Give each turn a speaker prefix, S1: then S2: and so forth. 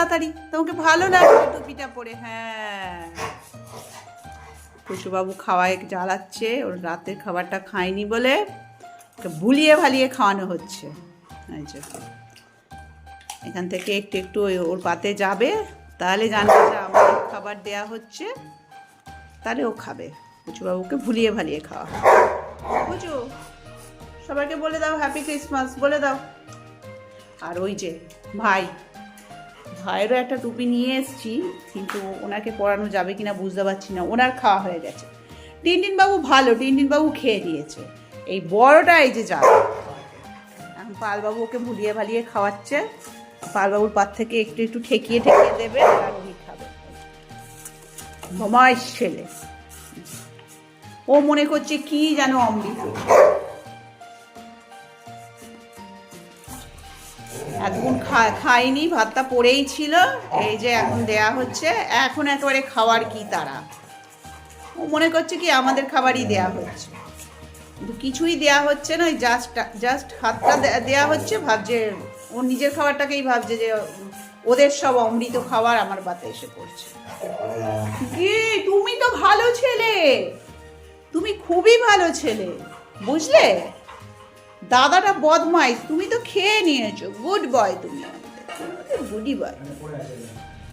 S1: তাড়াতাড়ি, তোমাকে ভালো লাগবে টুপিটা পরে। হ্যাঁ, কুচুবাবু খাওয়ায় জ্বালাচ্ছে, ওর রাতের খাবারটা খায়নি বলে ওকে ভুলিয়ে ভালিয়ে খাওয়ানো হচ্ছে। এই যে এখান থেকে একটু একটু ওর পাতে যাবে, তাহলে জানবে যে আমার খাবার দেয়া হচ্ছে, তাহলে ও খাবে। কুচুবাবুকে ভুলিয়ে ভালিয়ে খাওয়া। কুচু, সবাইকে বলে দাও হ্যাপি ক্রিসমাস বলে দাও। আর ওই যে ভাইয়েরও একটা টুপি নিয়ে এসেছি, কিন্তু ওনাকে পরানো যাবে কিনা বুঝতে পারছি না। ওনার খাওয়া হয়ে গেছে। টিনটিন বাবু ভালো, টিনটিন বাবু খেয়ে নিয়েছে। এই বড়টা এই যে যাবে, এখন পালবাবু ওকে ভুলিয়ে ভালিয়ে খাওয়াচ্ছে। পালবাবুর পাত থেকে একটু একটু ঠেকিয়ে ঠেকিয়ে দেবে, আর উনি খাবে। ঘুমায় ছেলে, ও মনে করছে কি যেন অমৃত। এতক্ষণ খাইনি, ভাতটা পড়েই ছিল, এই যে এখন দেয়া হচ্ছে। এখন একেবারে খাওয়ার কি তারা, ও মনে করছে কি আমাদের খাবারই দেয়া হচ্ছে, কিন্তু কিছুই দেয়া হচ্ছে না। ওই জাস্ট হাতটা দেয়া হচ্ছে, ভাবছে ওর নিজের খাবারটাকেই ভাবছে যে ওদের সব অমৃত খাবার আমার বাতে এসে পড়ছে। কি তুমি তো ভালো ছেলে, তুমি খুবই ভালো ছেলে, বুঝলে? দাদাটা বদমাইশ, তুমি তো খেয়ে নিয়েছো। গুড বয়, তুমি আমাদের গুডি বয়।